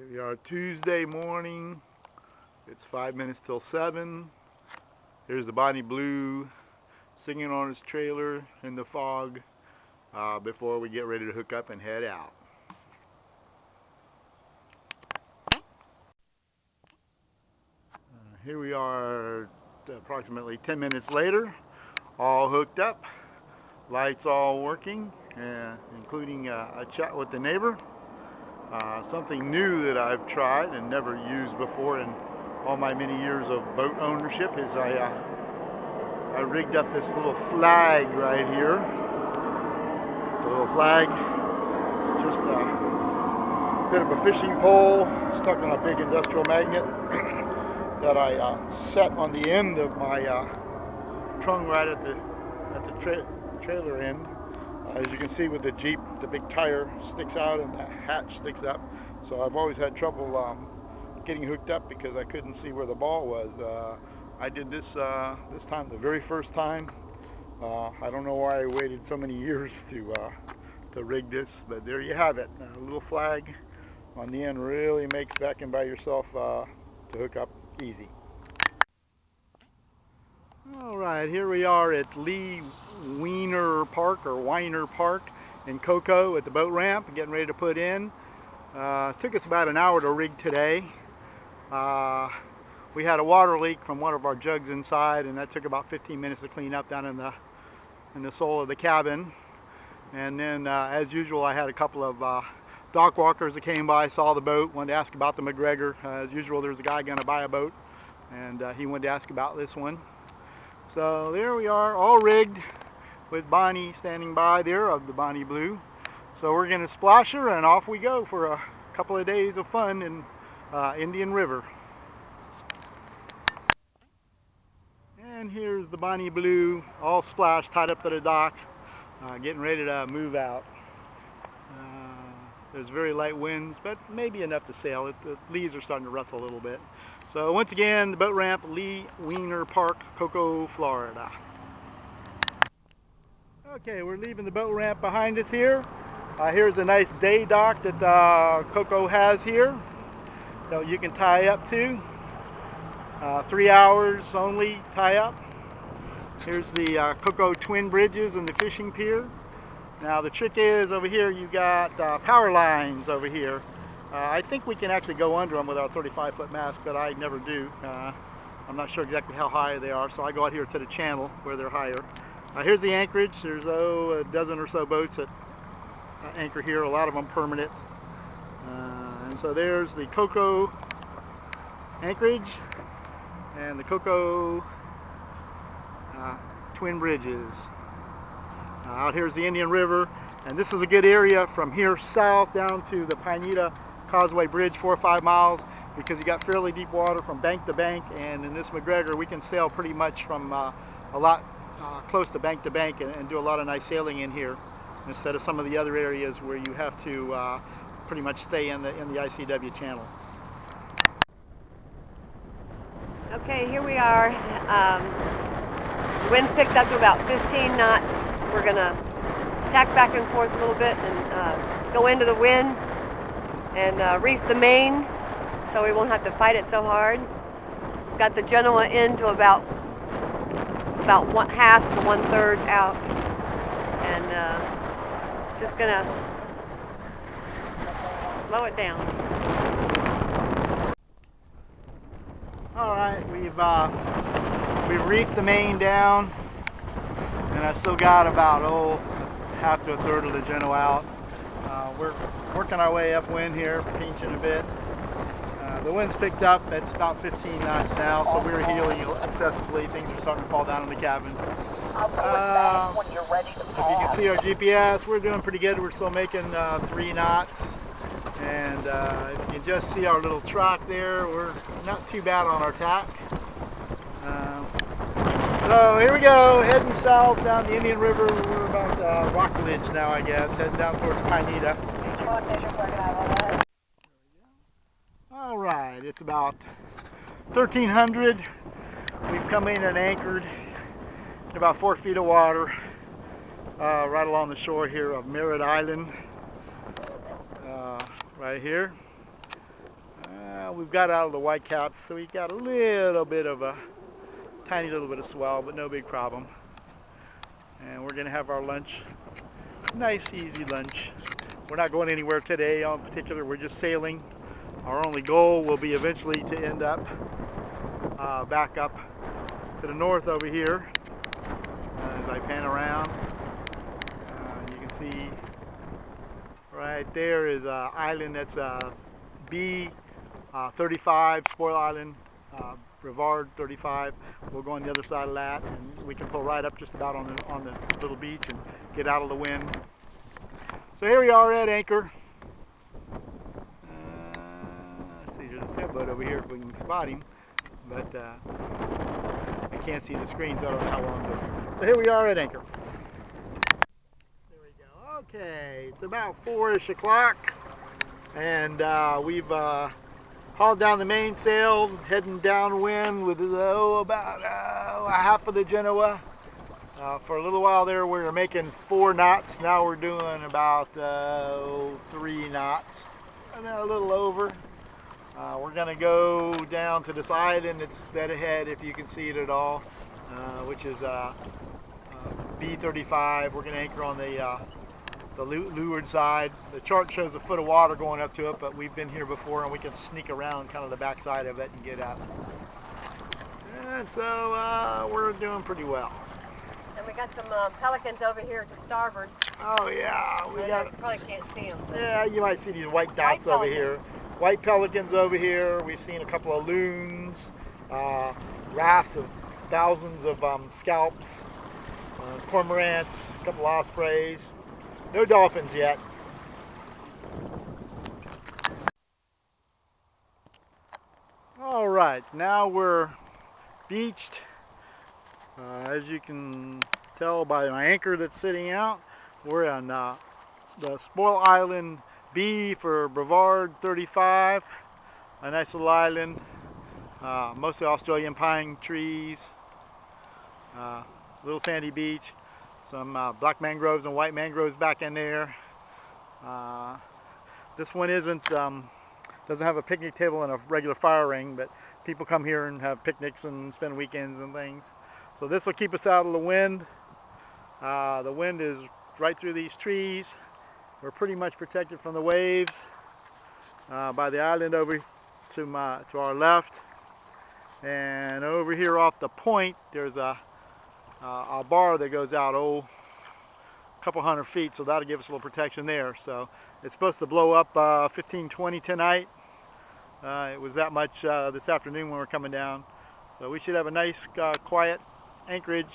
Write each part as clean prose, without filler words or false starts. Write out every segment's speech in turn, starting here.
Here we are, Tuesday morning. It's 5 minutes till 7. Here's the Bonnie Blue singing on his trailer in the fog before we get ready to hook up and head out. Here we are approximately 10 minutes later, all hooked up, lights all working, including a chat with the neighbor. Something new that I've tried and never used before in all my many years of boat ownership is I rigged up this little flag right here. The little flag is just a bit of a fishing pole stuck on a big industrial magnet that I set on the end of my trunk right at the trailer end. As you can see with the Jeep, the big tire sticks out and the hatch sticks up. So I've always had trouble getting hooked up because I couldn't see where the ball was. I did this this time, the very first time. I don't know why I waited so many years to rig this, but there you have it. A little flag on the end really makes backing by yourself to hook up easy. Alright, here we are at Lee Weiner Park in Cocoa at the boat ramp, getting ready to put in. It took us about an hour to rig today. We had a water leak from one of our jugs inside, and that took about 15 minutes to clean up down in the sole of the cabin. And then, as usual, I had a couple of dock walkers that came by, saw the boat, wanted to ask about the McGregor. As usual, there's a guy going to buy a boat, and he wanted to ask about this one. So there we are, all rigged, with Bonnie standing by there of the Bonnie Blue. So we're going to splash her and off we go for a couple of days of fun in Indian River. And here's the Bonnie Blue, all splashed, tied up to the dock, getting ready to move out. There's very light winds, but maybe enough to sail. The leaves are starting to rustle a little bit. So once again, the boat ramp, Lee Weiner Park, Cocoa, Florida. Okay, we're leaving the boat ramp behind us here. Here's a nice day dock that Cocoa has here that you can tie up to. 3 hours only tie up. Here's the Cocoa twin bridges and the fishing pier. Now the trick is over here you've got power lines over here. I think we can actually go under them with our 35-foot mast, but I never do. I'm not sure exactly how high they are, so I go out here to the channel where they're higher. Here's the anchorage. There's a dozen or so boats that anchor here, a lot of them permanent. And so there's the Cocoa anchorage and the Cocoa twin bridges. Out here's the Indian River, and this is a good area from here south down to the Pineda Causeway Bridge, 4 or 5 miles, because you got fairly deep water from bank to bank, and in this McGregor we can sail pretty much from a lot close to bank and do a lot of nice sailing in here, instead of some of the other areas where you have to pretty much stay in the ICW channel. Okay, here we are. The wind's picked up to about 15 knots. We're going to tack back and forth a little bit and go into the wind and reef the main so we won't have to fight it so hard. Got the Genoa in to about half to 1/3 out, and just going to slow it down. Alright, we've reefed the main down, and I've still got about half to a third of the Genoa out. We're working our way upwind here, pinching a bit. The wind's picked up. It's about 15 knots now, so we're heeling excessively. Things are starting to fall down in the cabin. If you can see our GPS, we're doing pretty good. We're still making 3 knots. And if you can just see our little track there, we're not too bad on our tack. So here we go, heading south down the Indian River. We're about Rockledge now, I guess, heading down towards Pineda. Alright, it's about 1300. We've come in and anchored in about 4 feet of water right along the shore here of Merritt Island. Right here. We've got out of the whitecaps, so we got a little bit of a tiny little bit of swell, but no big problem. And we're going to have our lunch. Nice, easy lunch. We're not going anywhere today in particular. We're just sailing. Our only goal will be eventually to end up back up to the north over here. As I pan around, you can see right there is an island that's B35, Spoil Island, Brevard 35. We'll go on the other side of that, and we can pull right up just about on the little beach and get out of the wind. So here we are at anchor. Let's see, there's a sailboat over here if we can spot him, but I can't see the screen, so I don't know how long it is. So here we are at anchor. There we go. Okay, it's about 4-ish o'clock, and we've hauled down the mainsail, heading downwind with about half of the Genoa. For a little while there we were making 4 knots. Now we're doing about 3 knots, and a little over. We're going to go down to this island that's dead ahead, if you can see it at all, which is B35. We're going to anchor on the leeward side. The chart shows a foot of water going up to it, but we've been here before and we can sneak around kind of the back side of it and get out. And so we're doing pretty well. And we got some pelicans over here to starboard. Oh yeah, we got. You probably can't see them. Yeah, you might see these white dots over here. White pelicans over here. We've seen a couple of loons, rafts of thousands of scalps, cormorants, a couple of ospreys. No dolphins yet. All right, now we're beached. As you can tell by my anchor that's sitting out, we're on the Spoil Island B for Brevard 35, a nice little island, mostly Australian pine trees, little sandy beach, some black mangroves and white mangroves back in there. This one doesn't have a picnic table and a regular fire ring, but people come here and have picnics and spend weekends and things. So this will keep us out of the wind. The wind is right through these trees. We're pretty much protected from the waves by the island over to our left. And over here off the point, there's a bar that goes out a couple hundred feet, so that'll give us a little protection there. So it's supposed to blow up 15-20 tonight. It was that much this afternoon when we're coming down. So we should have a nice quiet anchorage,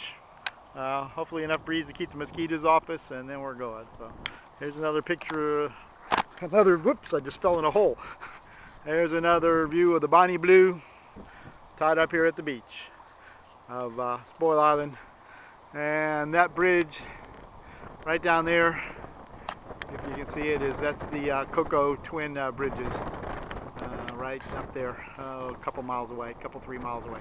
hopefully enough breeze to keep the mosquitoes off us, and then we're going. So here's another picture, whoops, I just fell in a hole. There's another view of the Bonnie Blue tied up here at the beach of Spoil Island. And that bridge right down there, if you can see it, that's the Coco Twin bridges right up there, a couple miles away, 3 miles away.